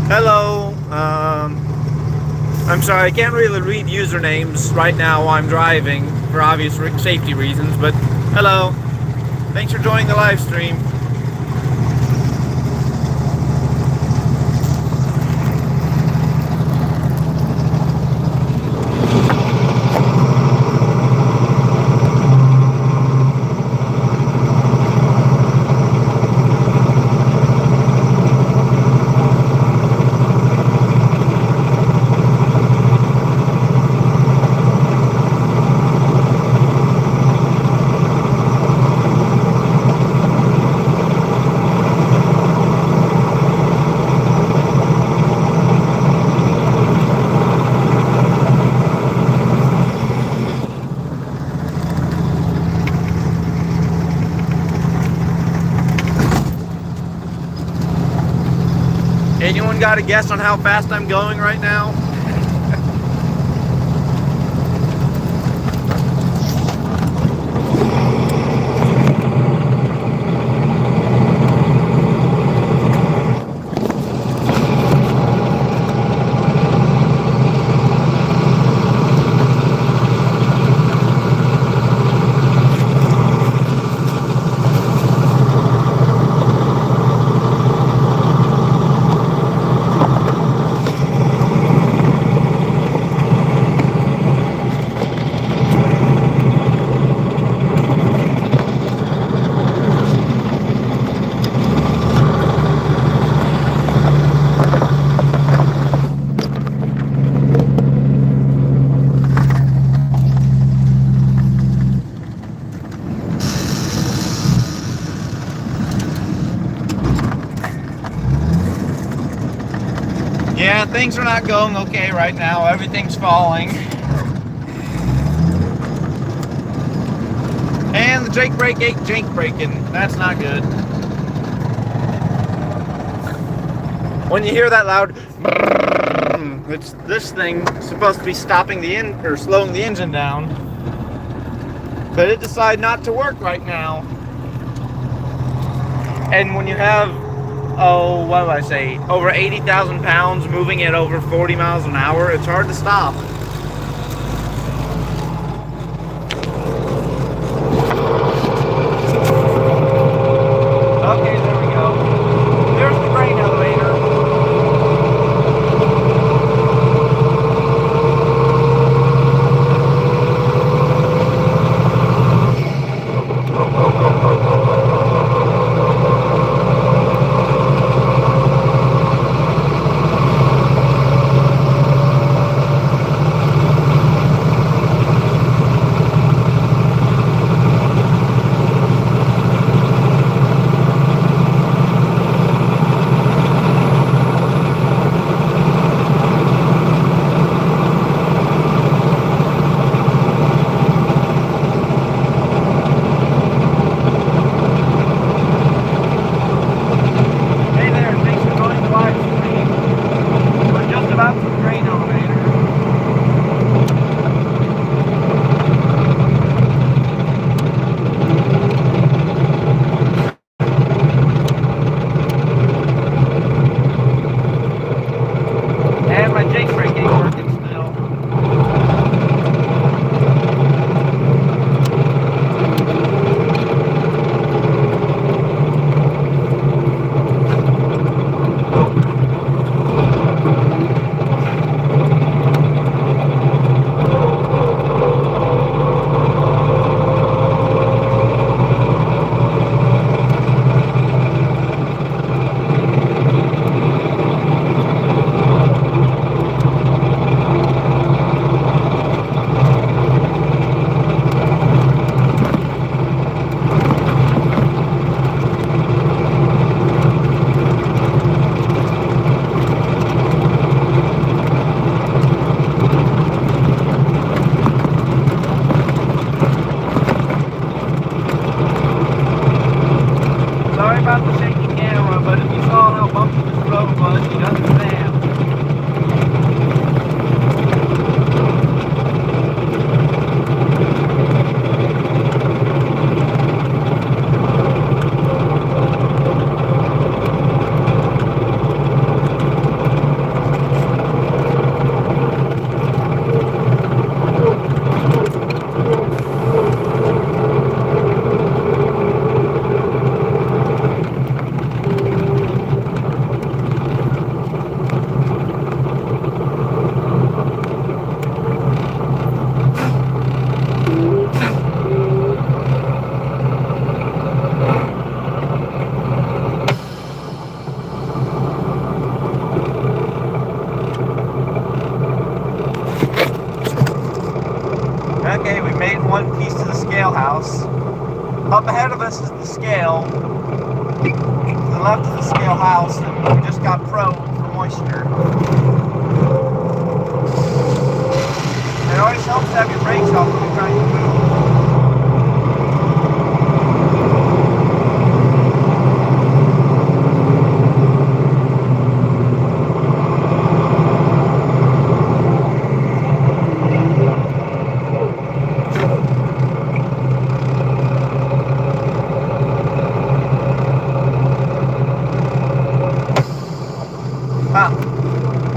Hello. I'm sorry, I can't really read usernames right now while I'm driving for obvious safety reasons, but hello. Thanks for joining the live stream. Anyone got a guess on how fast I'm going right now? Yeah, things are not going okay right now. Everything's falling. And the Jake brake ain't Jake braking. That's not good. When you hear that loud, it's this thing supposed to be stopping the or slowing the engine down, but it decided not to work right now. And when you have, what do I say, over 80,000 pounds moving at over 40 miles an hour, it's hard to stop. Okay, there we go. There's the grain elevator. house. Up ahead of us is the scale. To the left is the scale house, and we just got probed for moisture. It always helps to have your brakes off when you're trying to move.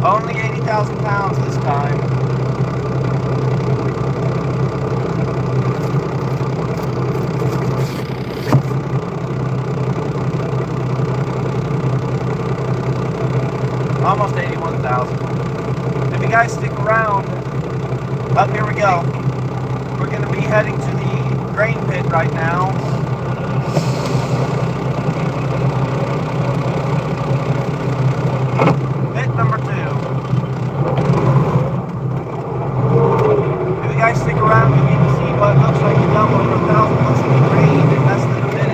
Only 80,000 pounds this time. Almost 81,000. If you guys stick around, up here we go. We're going to be heading to the grain pit right now. Pit number 2. If you guys stick around, you get to see what looks like a dump over 1,000 bushels of grain in less than a minute.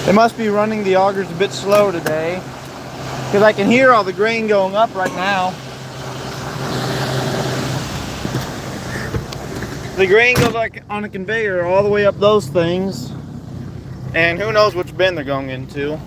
They must be running the augers a bit slow today, because I can hear all the grain going up right now. The grain goes like on a conveyor all the way up those things. And who knows which bin they're going into.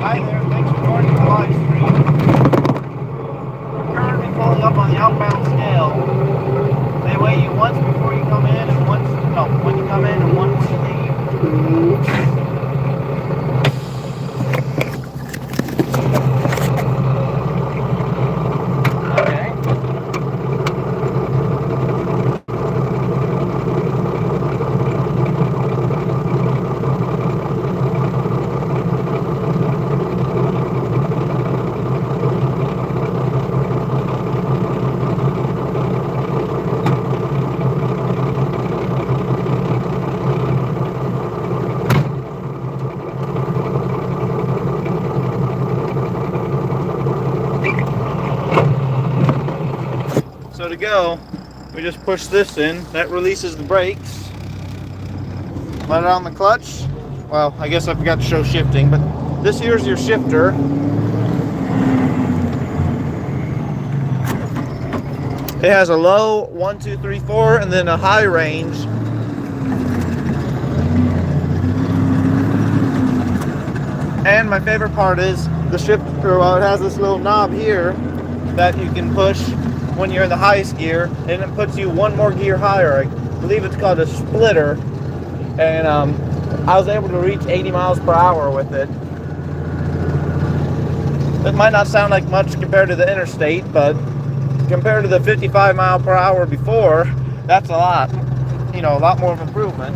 Hi there, thanks for joining the live stream. We're currently pulling up on the outbound scale. They weigh you once before you come in and once, no, when you come in and one when you leave. Okay. So to go, we just push this in. That releases the brakes. Let it on the clutch. Well, I guess I forgot to show shifting, but this here's your shifter. It has a low 1, 2, 3, 4, and then a high range. And my favorite part is the shifter. Well, it has this little knob here that you can push when you're in the highest gear, and it puts you one more gear higher. I believe it's called a splitter, and I was able to reach 80 miles per hour with it. It might not sound like much compared to the interstate, but compared to the 55 mile per hour before, that's a lot. You know, a lot more of improvement.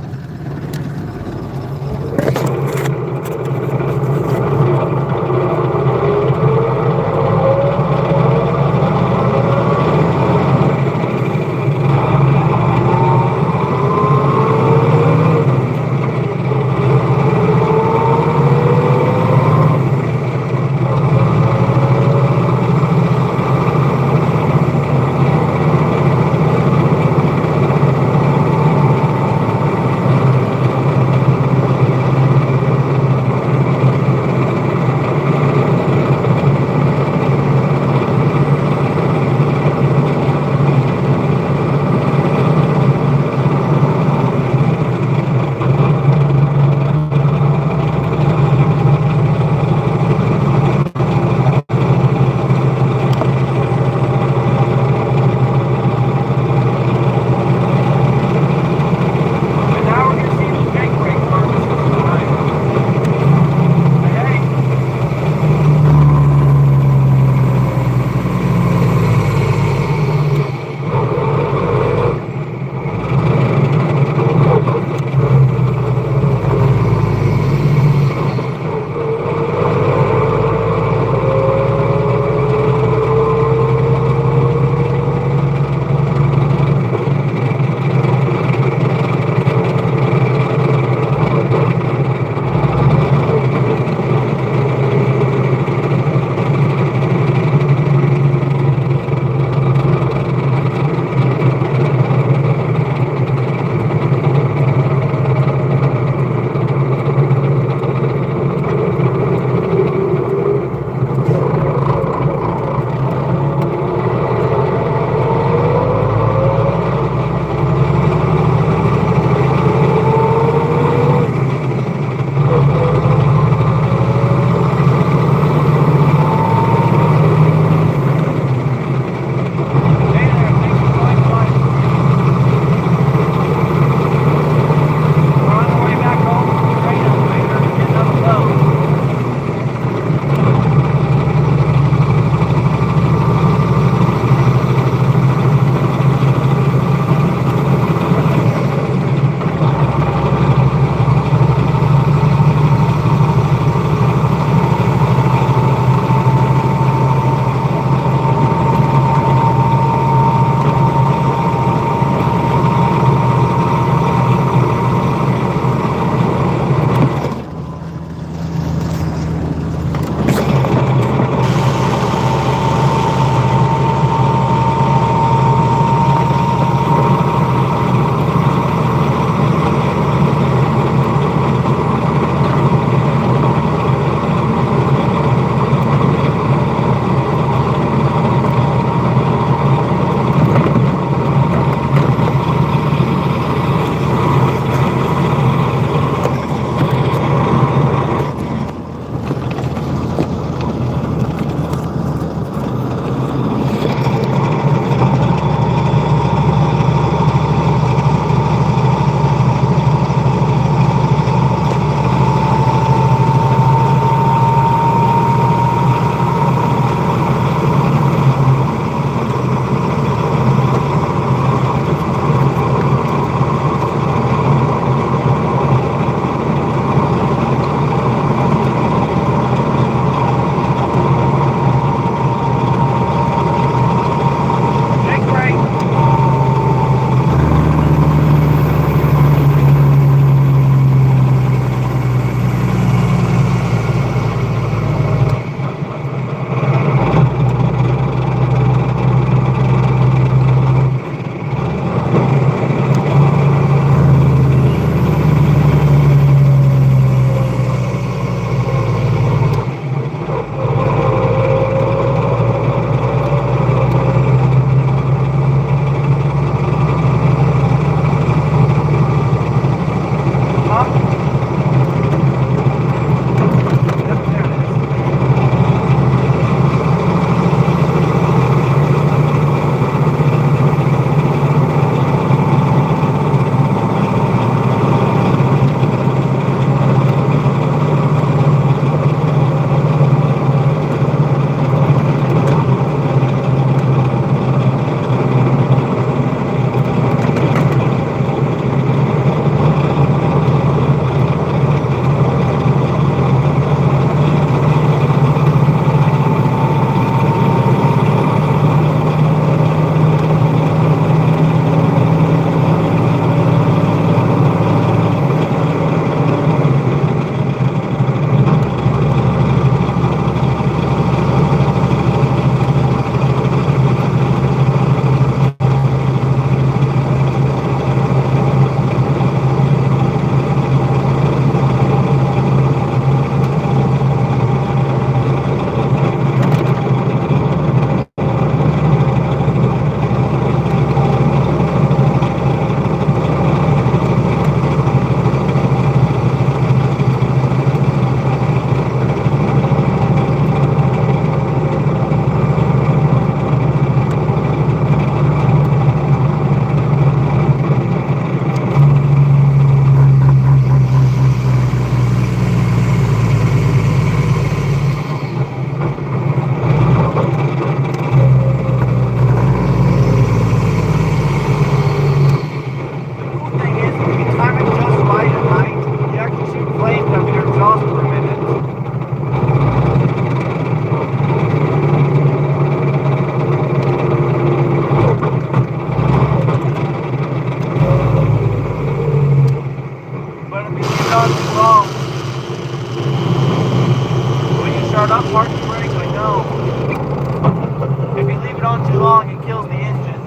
it kills the engine.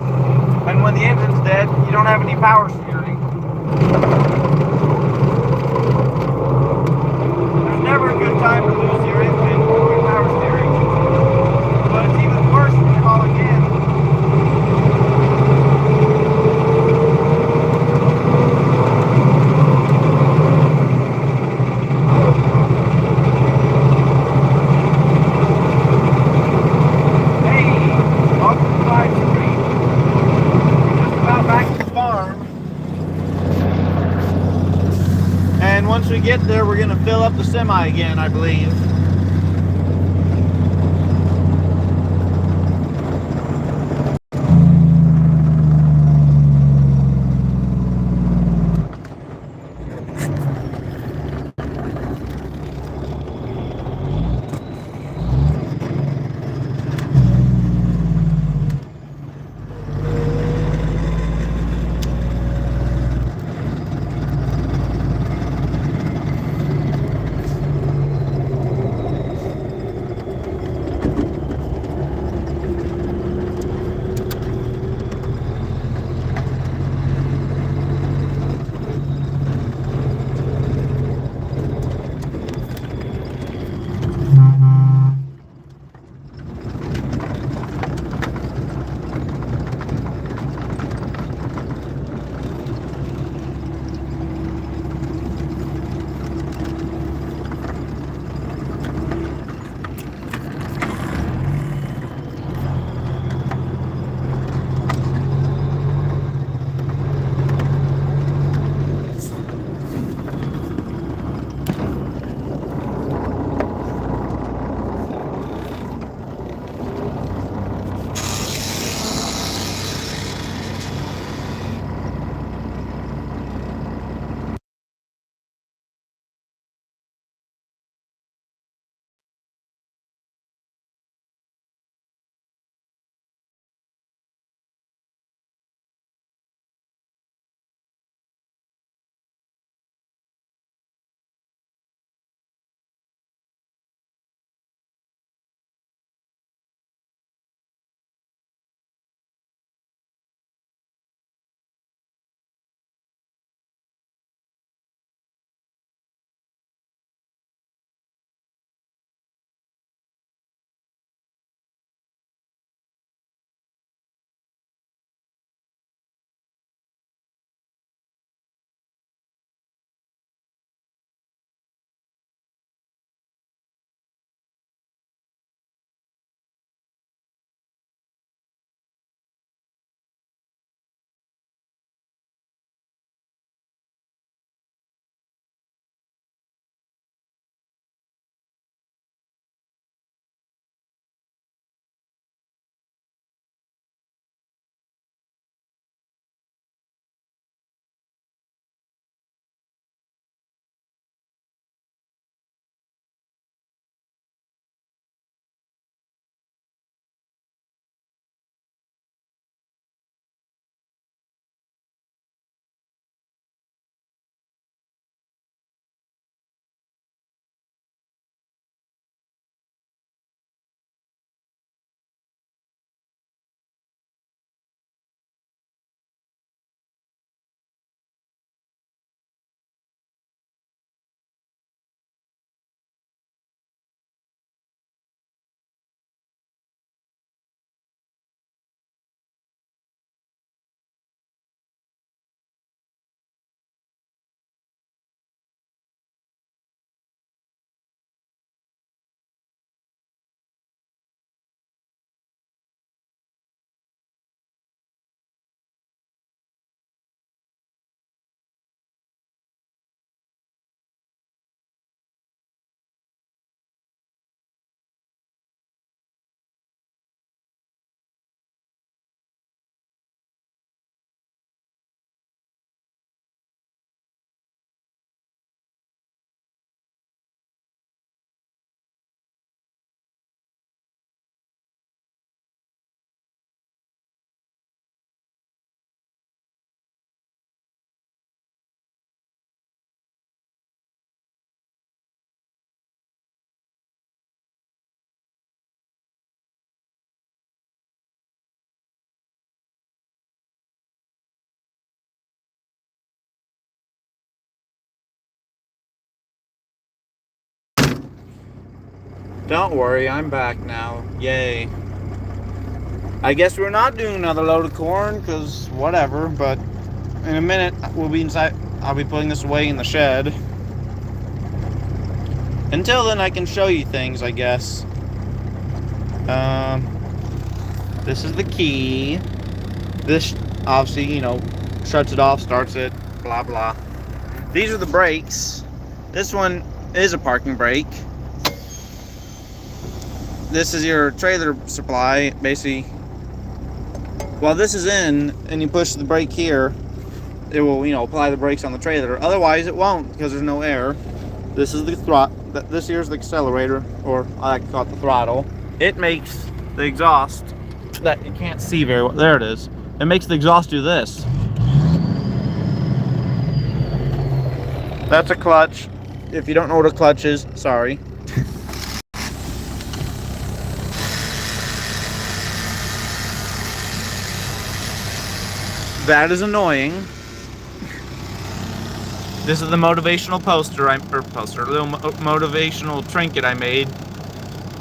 And when the engine's dead, you don't have any power steering. There's never a good time to lose your engine or power steering. But it's even worse when you call again. And once we get there, we're going to fill up the semi again, I believe. Don't worry, I'm back now. Yay. I guess we're not doing another load of corn, because whatever, but in a minute we'll be inside. I'll be putting this away in the shed. Until then, I can show you things, I guess. This is the key. This, obviously, you know, shuts it off, starts it, blah, blah. These are the brakes. This one is a parking brake. This is your trailer supply, basically. While this is in, and you push the brake here, it will, you know, apply the brakes on the trailer. Otherwise, it won't, because there's no air. This is the throttle. This here's the accelerator, or I like to call it the throttle. It makes the exhaust that you can't see very well. There it is. It makes the exhaust do this. That's a clutch. If you don't know what a clutch is, sorry. That is annoying. This is the motivational poster, little motivational trinket I made.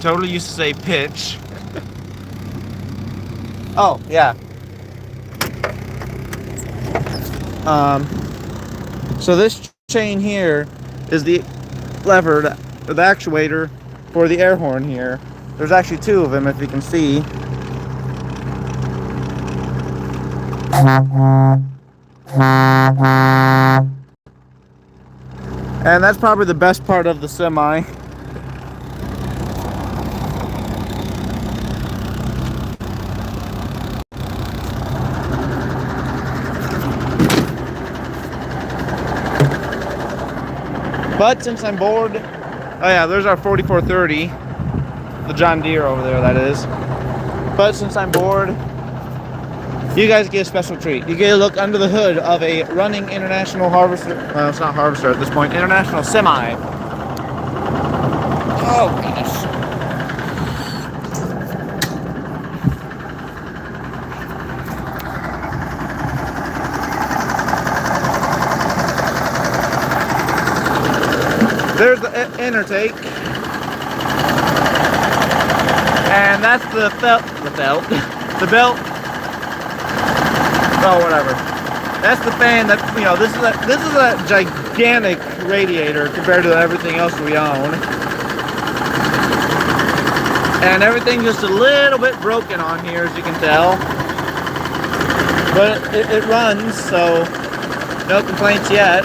Totally used to say pitch. Oh, yeah. So this chain here is the lever, the actuator for the air horn here. There's actually two of them, if you can see. And that's probably the best part of the semi. But since I'm bored, oh yeah, there's our 4430, the John Deere over there, that is. But since I'm bored, you guys get a special treat. You get a look under the hood of a running international harvester. Well, it's not harvester at this point. International semi. Oh, goodness. There's the intake. And that's the belt. Oh, whatever. That's the fan that, you know, this is a gigantic radiator compared to everything else we own. And everything's just a little bit broken on here, as you can tell. But it runs, so no complaints yet.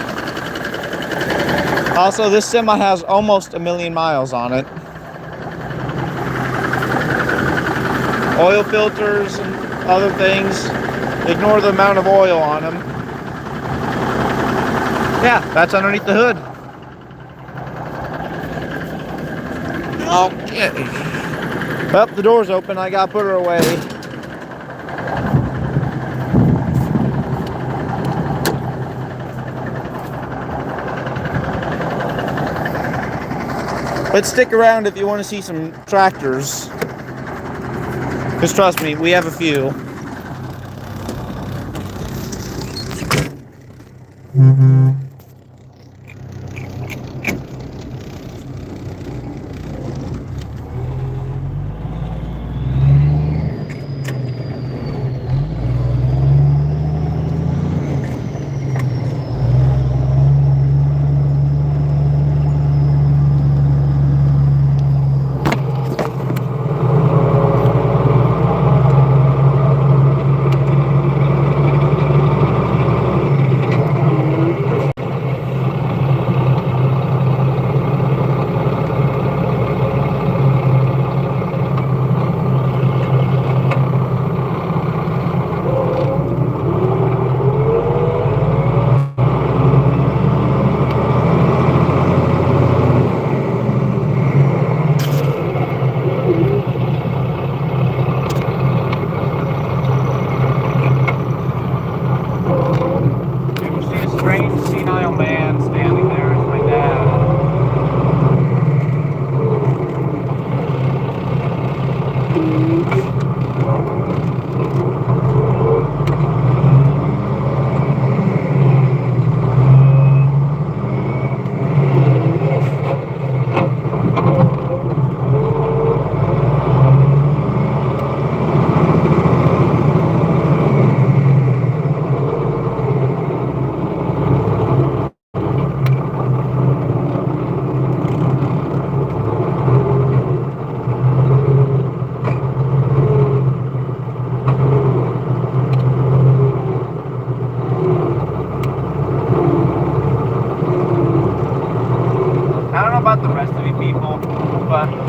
Also, this semi has almost 1 million miles on it. Oil filters and other things. Ignore the amount of oil on them. Yeah, that's underneath the hood. Okay. Well, the door's open. I gotta put her away. But stick around if you want to see some tractors. Because trust me, we have a few.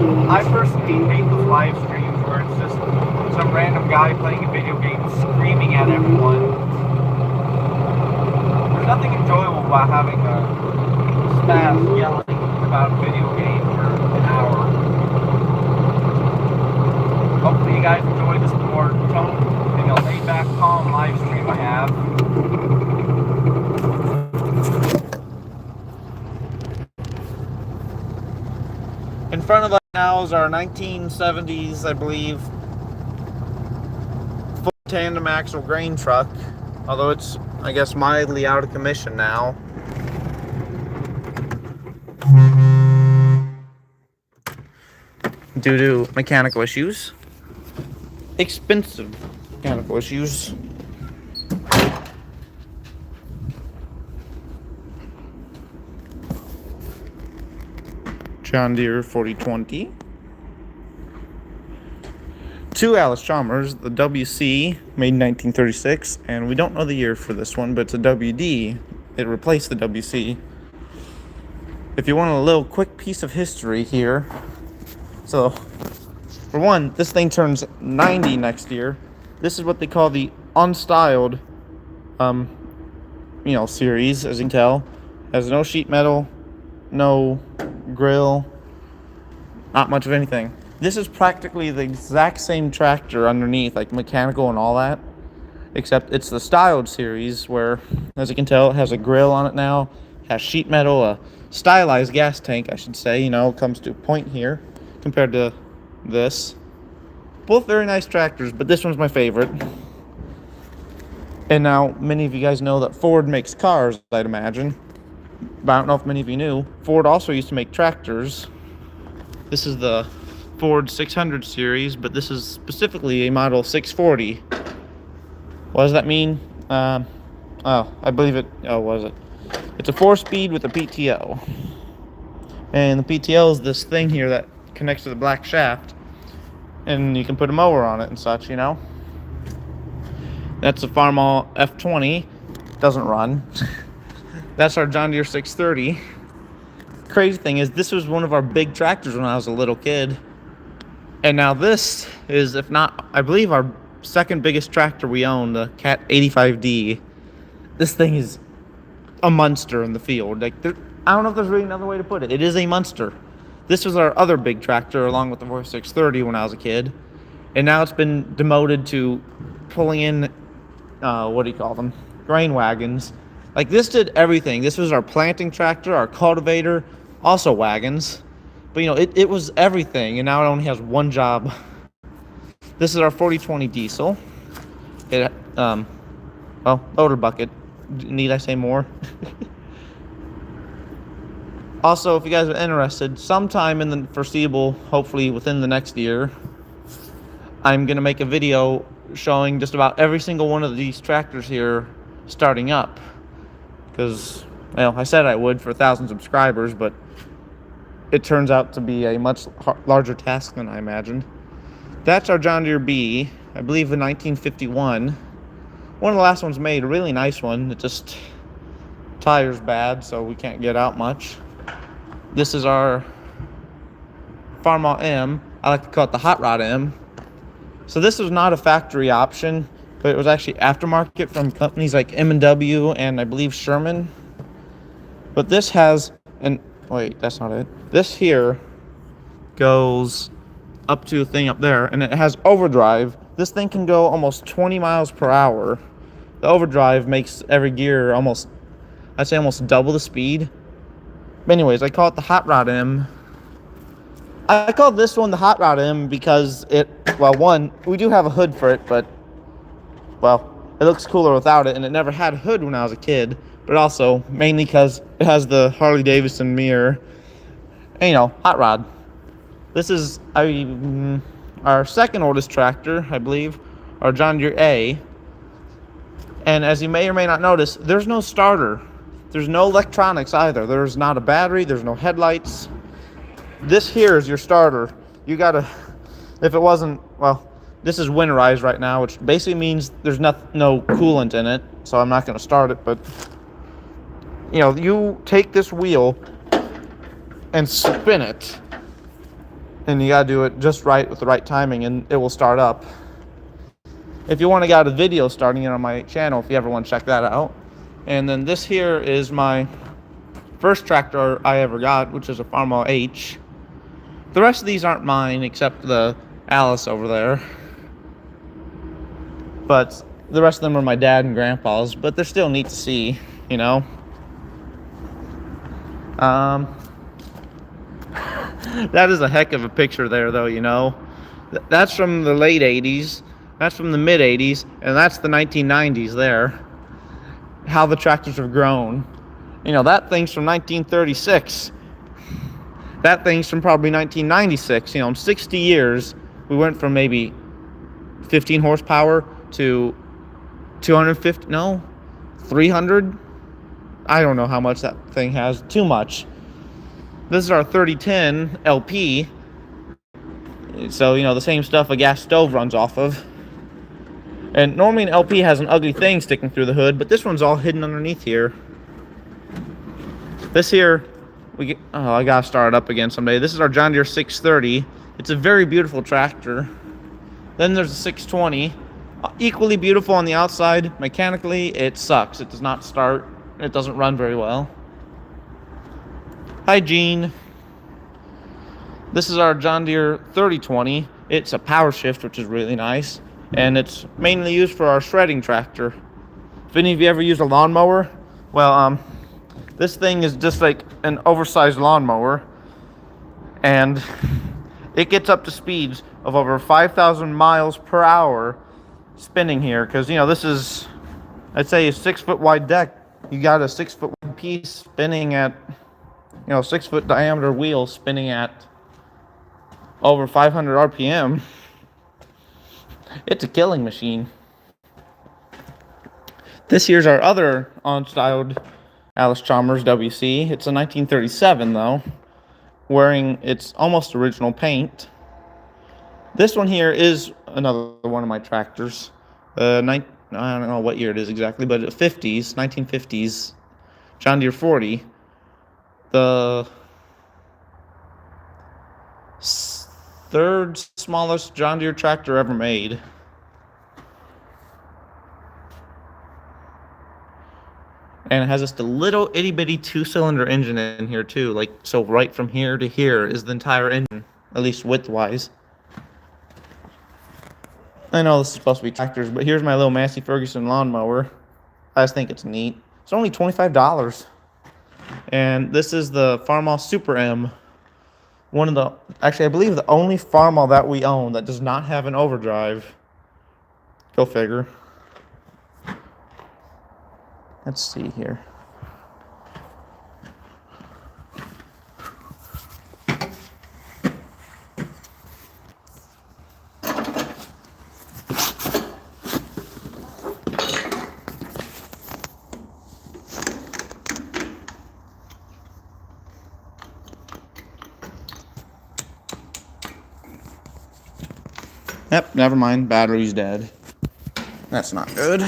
I personally hate those live streams where it's just some random guy playing a video game screaming at everyone. There's nothing enjoyable about having a spaz yelling about a video game for an hour. Hopefully you guys enjoy this more tone and a laid back, calm live stream I have. In front of us now is our 1970s, I believe, full tandem axle grain truck, although it's, I guess, mildly out of commission now. Due to mechanical issues. Expensive mechanical issues. John Deere 4020. Two Alice Chalmers, the WC, made in 1936, and we don't know the year for this one, but it's a WD. It replaced the WC. If you want a little quick piece of history here, so for one, this thing turns 90 next year. This is what they call the unstyled, series, as you can tell. Has no sheet metal, no grill, not much of anything. This is practically the exact same tractor underneath, like mechanical and all that, except it's the styled series where, as you can tell, it has a grill on it now, has sheet metal, a stylized gas tank, I should say, comes to a point here compared to this. Both very nice tractors, but this one's my favorite. And now many of you guys know that Ford makes cars, I'd imagine. But I don't know if many of you knew, Ford also used to make tractors. This is the Ford 600 series, but this is specifically a model 640. What does that mean? I believe it, what is it? It's a 4-speed with a PTO. And the PTO is this thing here that connects to the black shaft. And you can put a mower on it and such, That's a Farmall F20. Doesn't run. That's our John Deere 630. Crazy thing is, this was one of our big tractors when I was a little kid. And now this is, if not, I believe our second biggest tractor we own, the Cat 85D. This thing is a monster in the field. I don't know if there's really another way to put it. It is a monster. This was our other big tractor along with the 630 when I was a kid. And now it's been demoted to pulling in, grain wagons. Like, this did everything. This was our planting tractor, our cultivator, also wagons. But, it was everything, and now it only has one job. This is our 4020 diesel. It, loader bucket. Need I say more? Also, if you guys are interested, sometime in the foreseeable, hopefully within the next year, I'm going to make a video showing just about every single one of these tractors here starting up. Because, I said I would for 1,000 subscribers, but it turns out to be a much larger task than I imagined. That's our John Deere B, I believe in 1951. One of the last ones made, a really nice one. It just, tire's bad, so we can't get out much. This is our Farmall M. I like to call it the Hot Rod M. So this was not a factory option, but it was actually aftermarket from companies like M&W and I believe Sherman. But this has wait, that's not it. This here goes up to a thing up there, and it has overdrive. This thing can go almost 20 miles per hour. The overdrive makes every gear almost double the speed. But anyways, I call it the Hot Rod M. I call this one the Hot Rod M because one, we do have a hood for it, but, it looks cooler without it, and it never had a hood when I was a kid, but also, mainly because it has the Harley-Davidson mirror, and, hot rod. This is our second oldest tractor, I believe, our John Deere A, and as you may or may not notice, there's no starter. There's no electronics either. There's not a battery. There's no headlights. This here is your starter. You gotta, if it wasn't, this is winterized right now, which basically means there's no coolant in it. So I'm not gonna start it, but you take this wheel and spin it. And you gotta do it just right with the right timing, and it will start up. If you want to get a video starting it on my channel, if you ever want to check that out. And then this here is my first tractor I ever got, which is a Farmall H. The rest of these aren't mine, except the Alice over there. But the rest of them are my dad and grandpa's, but they're still neat to see, you know. That is a heck of a picture there, though, you know. That's from the late 80s, that's from the mid 80s, and that's the 1990s there. How the tractors have grown. You know, that thing's from 1936. That thing's from probably 1996. You know, in 60 years, we went from maybe 15 horsepower to 250, no, 300. I don't know how much that thing has, too much. This is our 3010 LP. So, you know, the same stuff a gas stove runs off of. And normally an LP has an ugly thing sticking through the hood, but this one's all hidden underneath here. This here, I gotta start it up again someday. This is our John Deere 630. It's a very beautiful tractor. Then there's a 620. Equally beautiful on the outside. Mechanically, it sucks. It does not start. It doesn't run very well. Hi, Gene. This is our John Deere 3020. It's a power shift, which is really nice. And it's mainly used for our shredding tractor. If any of you ever used a lawnmower, well, this thing is just like an oversized lawnmower. And it gets up to speeds of over 5,000 miles per hour spinning here. Because, you know, this is, I'd say, a 6-foot wide deck. You got a 6-foot wide piece spinning at, you know, 6-foot diameter wheel spinning at over 500 RPM. It's a killing machine. This here's our other on-styled Alice Chalmers WC. It's a 1937 though, wearing its almost original paint. This one here is another one of my tractors. I don't know what year it is exactly, but 1950s John Deere 40. The third smallest John Deere tractor ever made. And it has just a little itty bitty 2-cylinder engine in here too. Like, so right from here to here is the entire engine, at least width-wise. I know this is supposed to be tractors, but here's my little Massey Ferguson lawnmower. I just think it's neat. It's only $25. And this is the Farmall Super M. One of the, actually I believe the only Farmall that we own that does not have an overdrive. Go figure. Let's see here. Yep, never mind. Battery's dead. That's not good.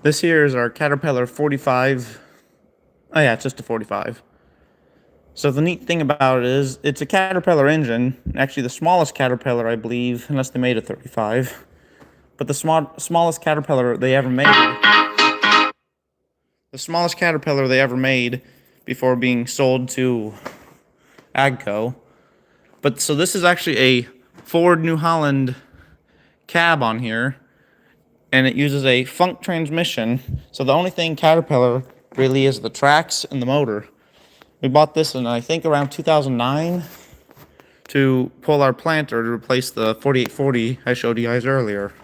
This here is our Caterpillar 45. Oh yeah, it's just a 45. So the neat thing about it is it's a Caterpillar engine. Actually, the smallest Caterpillar, I believe, unless they made a 35. But the smallest Caterpillar they ever made. The smallest Caterpillar they ever made before being sold to Agco. But so this is actually a Ford New Holland cab on here. And it uses a Funk transmission. So the only thing Caterpillar really is the tracks and the motor. We bought this in, I think, around 2009 to pull our planter to replace the 4840 I showed you guys earlier.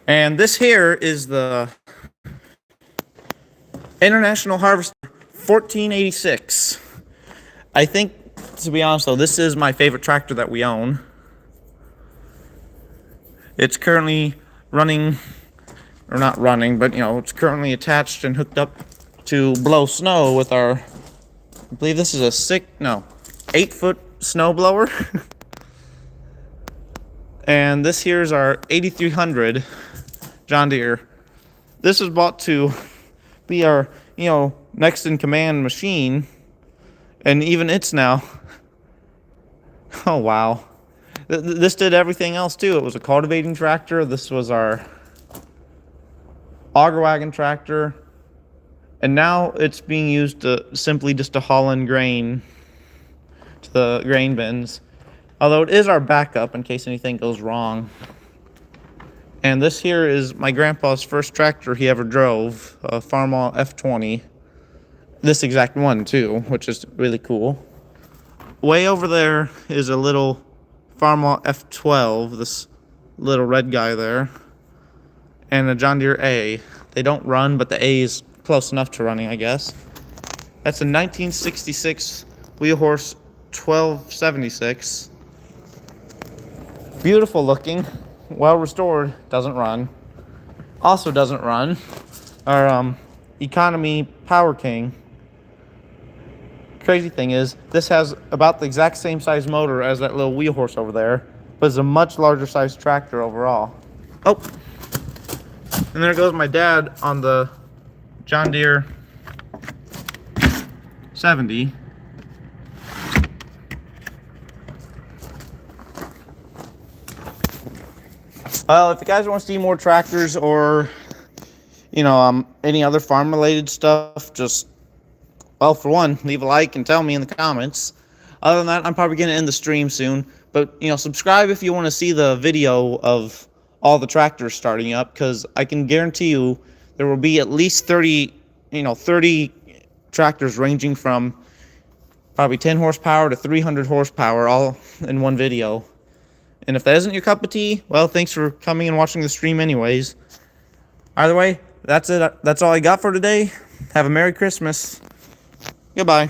And this here is the International Harvester 1486. I think, to be honest though, this is my favorite tractor that we own. It's currently running, or not running, but you know, it's currently attached and hooked up to blow snow with our, I believe this is a 8-foot snow blower. And this here is our 8300 John Deere. This was bought to be our, next in command machine. And even it's now, oh wow. This did everything else too. It was a cultivating tractor. This was our auger wagon tractor. And now it's being used simply just to haul in grain to the grain bins. Although it is our backup in case anything goes wrong. And this here is my grandpa's first tractor he ever drove, a Farmall F20. This exact one too, which is really cool. Way over there is a little Farmall F12, this little red guy there. And a John Deere A. They don't run, but the A is close enough to running, I guess. That's a 1966 wheel horse 1276. Beautiful looking, well restored, doesn't run. Also doesn't run our Economy Power King. Crazy thing is, this has about the exact same size motor as that little wheel horse over there, but it's a much larger size tractor overall. Oh, and there goes my dad on the John Deere 70. Well, if you guys want to see more tractors or, any other farm-related stuff, just, well, for one, leave a like and tell me in the comments. Other than that, I'm probably going to end the stream soon. But, subscribe if you want to see the video of all the tractors starting up, because I can guarantee you there will be at least 30 tractors ranging from probably 10 horsepower to 300 horsepower all in one video. And if that isn't your cup of tea, well, thanks for coming and watching the stream anyways. Either way, that's it. That's all I got for today. Have a Merry Christmas. Goodbye.